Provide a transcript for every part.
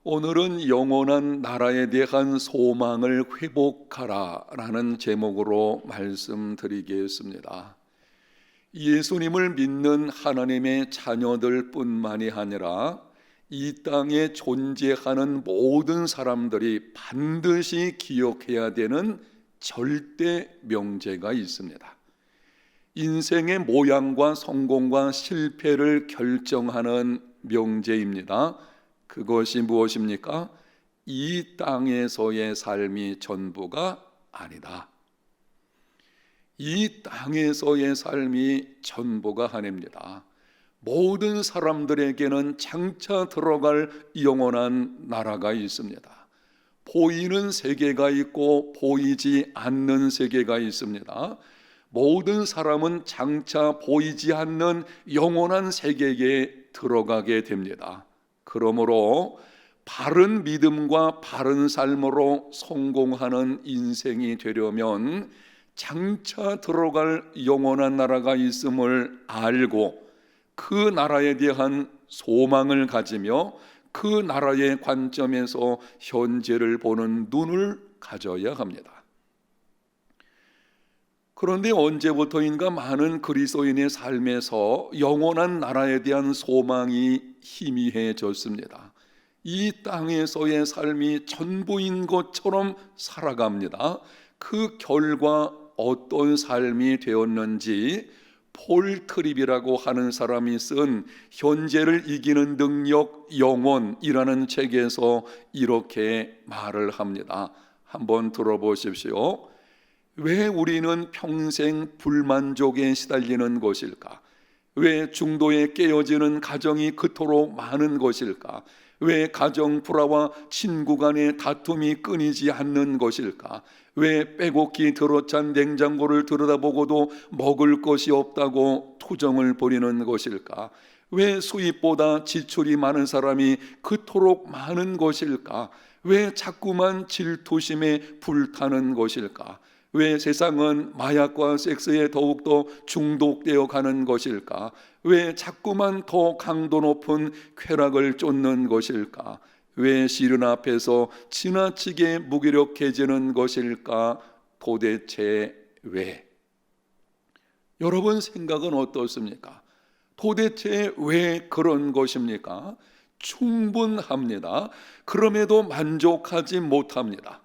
오늘은 영원한 나라에 대한 소망을 회복하라 라는 제목으로 말씀드리겠습니다. 예수님을 믿는 하나님의 자녀들 뿐만이 아니라 이 땅에 존재하는 모든 사람들이 반드시 기억해야 되는 절대 명제가 있습니다. 인생의 모양과 성공과 실패를 결정하는 명제입니다. 그것이 무엇입니까? 이 땅에서의 삶이 전부가 아니다. 이 땅에서의 삶이 전부가 아닙니다. 모든 사람들에게는 장차 들어갈 영원한 나라가 있습니다. 보이는 세계가 있고 보이지 않는 세계가 있습니다. 모든 사람은 장차 보이지 않는 영원한 세계에 들어가게 됩니다. 그러므로 바른 믿음과 바른 삶으로 성공하는 인생이 되려면 장차 들어갈 영원한 나라가 있음을 알고 그 나라에 대한 소망을 가지며 그 나라의 관점에서 현재를 보는 눈을 가져야 합니다. 그런데 언제부터인가 많은 그리스도인의 삶에서 영원한 나라에 대한 소망이 희미해졌습니다. 이 땅에서의 삶이 전부인 것처럼 살아갑니다. 그 결과 어떤 삶이 되었는지 폴 트립이라고 하는 사람이 쓴 현재를 이기는 능력 영원이라는 책에서 이렇게 말을 합니다. 한번 들어보십시오. 왜 우리는 평생 불만족에 시달리는 것일까? 왜 중도에 깨어지는 가정이 그토록 많은 것일까? 왜 가정 불화와 친구 간의 다툼이 끊이지 않는 것일까? 왜 빼곡히 들어찬 냉장고를 들여다보고도 먹을 것이 없다고 투정을 벌이는 것일까? 왜 수입보다 지출이 많은 사람이 그토록 많은 것일까? 왜 자꾸만 질투심에 불타는 것일까? 왜 세상은 마약과 섹스에 더욱더 중독되어 가는 것일까? 왜 자꾸만 더 강도 높은 쾌락을 쫓는 것일까? 왜 시련 앞에서 지나치게 무기력해지는 것일까? 도대체 왜? 여러분 생각은 어떻습니까? 도대체 왜 그런 것입니까? 충분합니다. 그럼에도 만족하지 못합니다.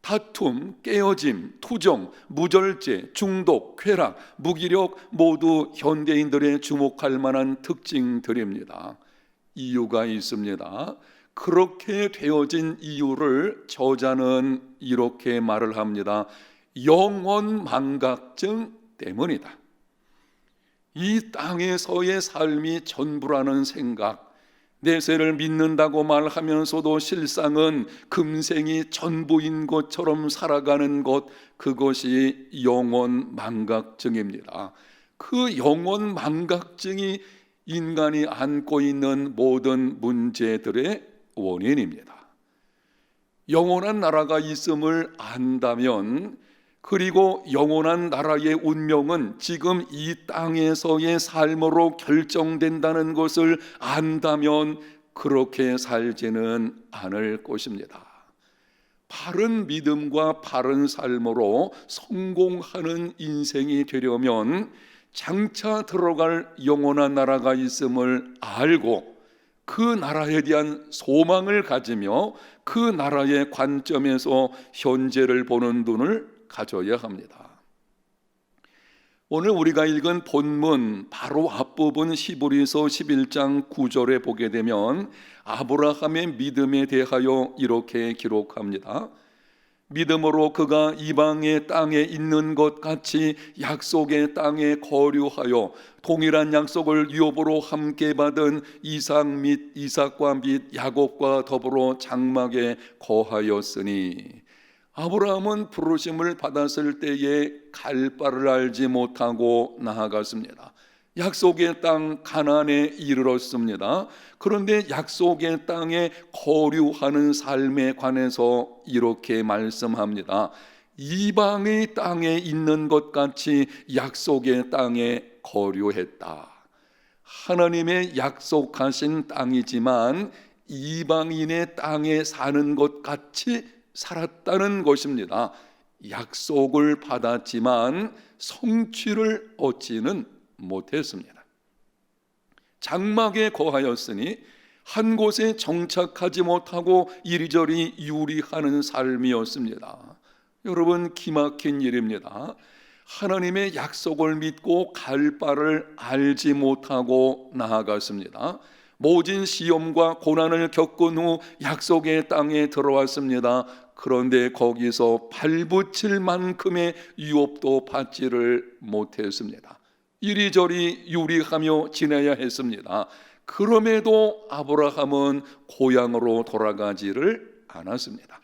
다툼, 깨어짐, 투정, 무절제, 중독, 쾌락, 무기력 모두 현대인들의 주목할 만한 특징들입니다. 이유가 있습니다. 그렇게 되어진 이유를 저자는 이렇게 말을 합니다. 영원 망각증 때문이다. 이 땅에서의 삶이 전부라는 생각, 내세를 믿는다고 말하면서도 실상은 금생이 전부인 것처럼 살아가는 것, 그것이 영원 망각증입니다. 그 영원 망각증이 인간이 안고 있는 모든 문제들의 원인입니다. 영원한 나라가 있음을 안다면, 그리고 영원한 나라의 운명은 지금 이 땅에서의 삶으로 결정된다는 것을 안다면 그렇게 살지는 않을 것입니다. 바른 믿음과 바른 삶으로 성공하는 인생이 되려면 장차 들어갈 영원한 나라가 있음을 알고 그 나라에 대한 소망을 가지며 그 나라의 관점에서 현재를 보는 눈을 가져야 합니다. 오늘 우리가 읽은 본문 바로 앞부분 히브리서 11장 9절에 보게 되면 아브라함의 믿음에 대하여 이렇게 기록합니다. 믿음으로 그가 이방의 땅에 있는 것 같이 약속의 땅에 거류하여 동일한 약속을 유업으로 함께 받은 이삭과 및 야곱과 더불어 장막에 거하였으니, 아브라함은 부르심을 받았을 때에 갈 바를 알지 못하고 나아갔습니다. 약속의 땅 가나안에 이르렀습니다. 그런데 약속의 땅에 거류하는 삶에 관해서 이렇게 말씀합니다. 이방의 땅에 있는 것 같이 약속의 땅에 거류했다. 하나님의 약속하신 땅이지만 이방인의 땅에 사는 것 같이 살았다는 것입니다. 약속을 받았지만 성취를 얻지는 못했습니다. 장막에 거하였으니 한 곳에 정착하지 못하고 이리저리 유리하는 삶이었습니다. 여러분, 기막힌 일입니다. 하나님의 약속을 믿고 갈 바를 알지 못하고 나아갔습니다. 모진 시험과 고난을 겪은 후 약속의 땅에 들어왔습니다. 그런데 거기서 발붙일 만큼의 유업도 받지를 못했습니다. 이리저리 유리하며 지내야 했습니다. 그럼에도 아브라함은 고향으로 돌아가지를 않았습니다.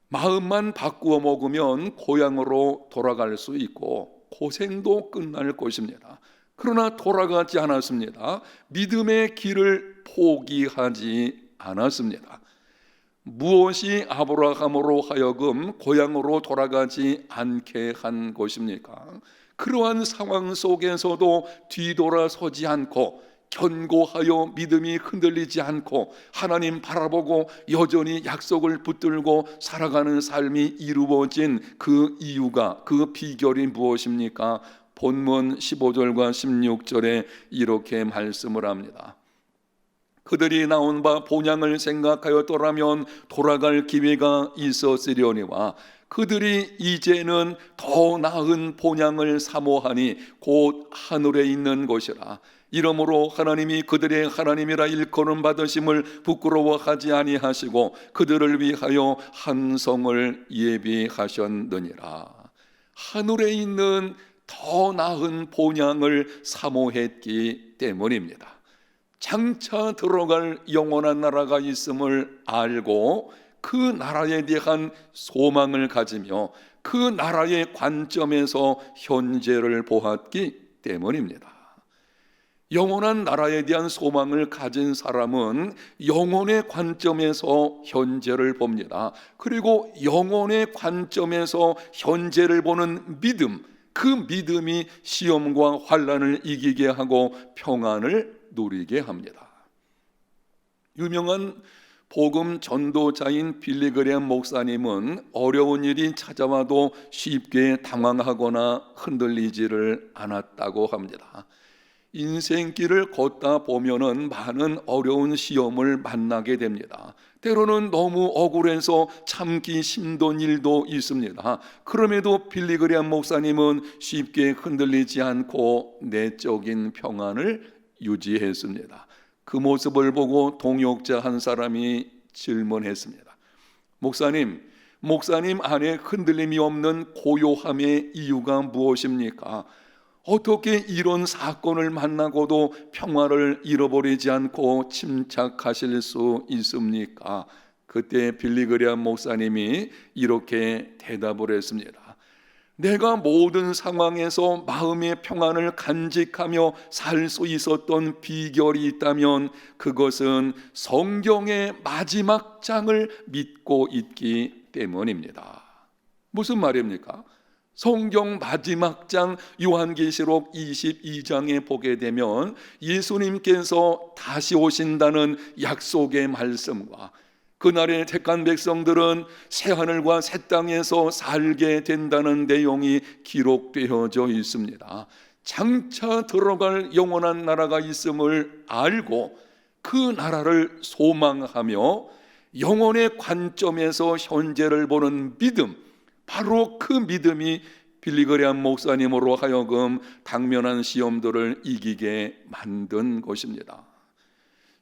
마음만 바꾸어 먹으면 고향으로 돌아갈 수 있고 고생도 끝날 것입니다. 그러나 돌아가지 않았습니다. 믿음의 길을 포기하지 않았습니다. 무엇이 아브라함으로 하여금 고향으로 돌아가지 않게 한 것입니까? 그러한 상황 속에서도 뒤돌아서지 않고 견고하여 믿음이 흔들리지 않고 하나님 바라보고 여전히 약속을 붙들고 살아가는 삶이 이루어진 그 이유가, 그 비결이 무엇입니까? 본문 15절과 16절에 이렇게 말씀을 합니다. 그들이 나온 바 본향을 생각하였더라면 돌아갈 기회가 있었으려니와 그들이 이제는 더 나은 본향을 사모하니 곧 하늘에 있는 것이라. 이러므로 하나님이 그들의 하나님이라 일컬음 받으심을 부끄러워하지 아니하시고 그들을 위하여 한 성을 예비하셨느니라. 하늘에 있는 더 나은 본향을 사모했기 때문입니다. 장차 들어갈 영원한 나라가 있음을 알고 그 나라에 대한 소망을 가지며 그 나라의 관점에서 현재를 보았기 때문입니다. 영원한 나라에 대한 소망을 가진 사람은 영혼의 관점에서 현재를 봅니다. 그리고 영혼의 관점에서 현재를 보는 믿음, 그 믿음이 시험과 환난을 이기게 하고 평안을 누리게 합니다. 유명한 복음 전도자인 빌리그레암 목사님은 어려운 일이 찾아와도 쉽게 당황하거나 흔들리지를 않았다고 합니다. 인생길을 걷다 보면은 많은 어려운 시험을 만나게 됩니다. 때로는 너무 억울해서 참기 힘든 일도 있습니다. 그럼에도 빌리그레암 목사님은 쉽게 흔들리지 않고 내적인 평안을 유지했습니다. 그 모습을 보고 동역자 한 사람이 질문했습니다. 목사님 안에 흔들림이 없는 고요함의 이유가 무엇입니까? 어떻게 이런 사건을 만나고도 평화를 잃어버리지 않고 침착하실 수 있습니까? 그때 빌리그레암 목사님이 이렇게 대답을 했습니다. 내가 모든 상황에서 마음의 평안을 간직하며 살 수 있었던 비결이 있다면 그것은 성경의 마지막 장을 믿고 있기 때문입니다. 무슨 말입니까? 성경 마지막 장 요한계시록 22장에 보게 되면 예수님께서 다시 오신다는 약속의 말씀과 그날의 택한 백성들은 새하늘과 새 땅에서 살게 된다는 내용이 기록되어져 있습니다. 장차 들어갈 영원한 나라가 있음을 알고 그 나라를 소망하며 영혼의 관점에서 현재를 보는 믿음, 바로 그 믿음이 빌리그레암 목사님으로 하여금 당면한 시험들을 이기게 만든 것입니다.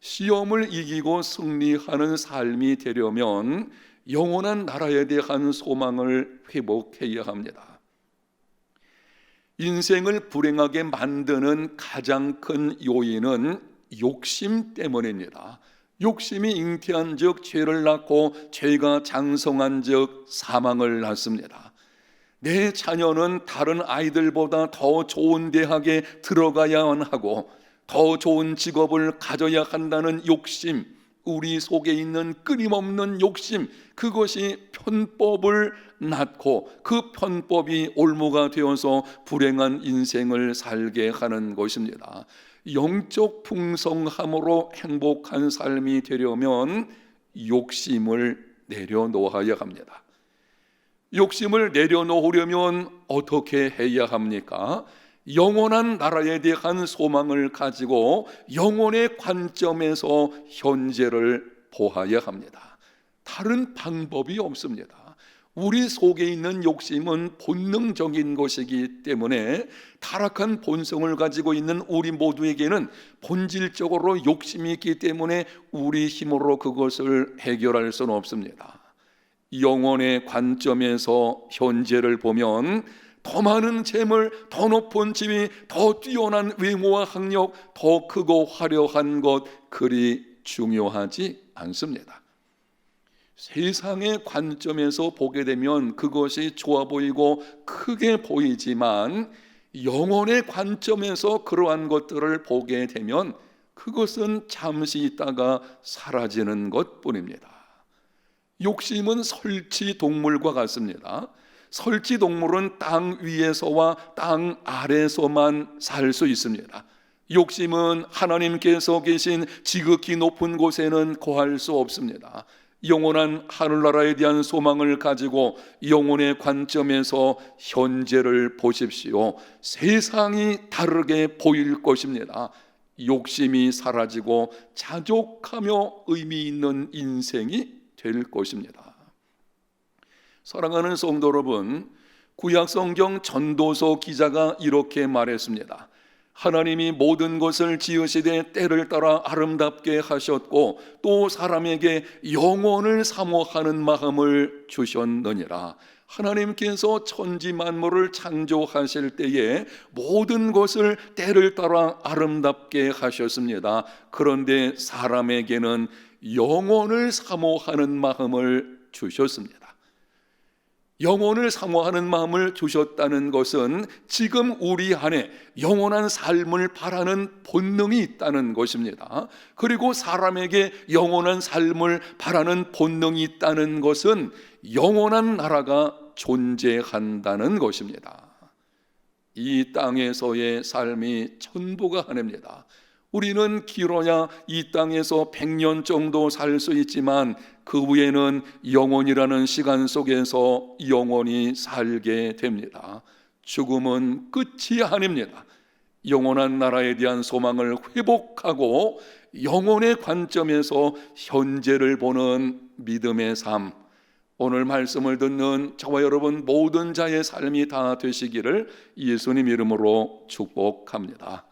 시험을 이기고 승리하는 삶이 되려면 영원한 나라에 대한 소망을 회복해야 합니다. 인생을 불행하게 만드는 가장 큰 요인은 욕심 때문입니다. 욕심이 잉태한 즉 죄를 낳고 죄가 장성한 즉 사망을 낳습니다. 내 자녀는 다른 아이들보다 더 좋은 대학에 들어가야만 하고 더 좋은 직업을 가져야 한다는 욕심, 우리 속에 있는 끊임없는 욕심, 그것이 편법을 낳고 그 편법이 올무가 되어서 불행한 인생을 살게 하는 것입니다. 영적 풍성함으로 행복한 삶이 되려면 욕심을 내려놓아야 합니다. 욕심을 내려놓으려면 어떻게 해야 합니까? 영원한 나라에 대한 소망을 가지고 영혼의 관점에서 현재를 보아야 합니다. 다른 방법이 없습니다. 우리 속에 있는 욕심은 본능적인 것이기 때문에 타락한 본성을 가지고 있는 우리 모두에게는 본질적으로 욕심이 있기 때문에 우리 힘으로 그것을 해결할 수는 없습니다. 영혼의 관점에서 현재를 보면 더 많은 재물, 더 높은 지위, 더 뛰어난 외모와 학력, 더 크고 화려한 것 그리 중요하지 않습니다. 세상의 관점에서 보게 되면 그것이 좋아 보이고 크게 보이지만 영혼의 관점에서 그러한 것들을 보게 되면 그것은 잠시 있다가 사라지는 것뿐입니다. 욕심은 설치 동물과 같습니다. 설치 동물은 땅 위에서와 땅 아래에서만 살 수 있습니다. 욕심은 하나님께서 계신 지극히 높은 곳에는 거할 수 없습니다. 영원한 하늘나라에 대한 소망을 가지고 영혼의 관점에서 현재를 보십시오. 세상이 다르게 보일 것입니다. 욕심이 사라지고 자족하며 의미 있는 인생이 될 것입니다. 사랑하는 성도 여러분, 구약성경 전도서 기자가 이렇게 말했습니다. 하나님이 모든 것을 지으시되 때를 따라 아름답게 하셨고 또 사람에게 영원을 사모하는 마음을 주셨느니라. 하나님께서 천지 만물을 창조하실 때에 모든 것을 때를 따라 아름답게 하셨습니다. 그런데 사람에게는 영원을 사모하는 마음을 주셨습니다. 영혼을 사모하는 마음을 주셨다는 것은 지금 우리 안에 영원한 삶을 바라는 본능이 있다는 것입니다. 그리고 사람에게 영원한 삶을 바라는 본능이 있다는 것은 영원한 나라가 존재한다는 것입니다. 이 땅에서의 삶이 전부가 아닙니다. 우리는 길어야 이 땅에서 100년 정도 살 수 있지만 그 후에는 영원이라는 시간 속에서 영원히 살게 됩니다. 죽음은 끝이 아닙니다. 영원한 나라에 대한 소망을 회복하고 영혼의 관점에서 현재를 보는 믿음의 삶, 오늘 말씀을 듣는 저와 여러분 모든 자의 삶이 다 되시기를 예수님 이름으로 축복합니다.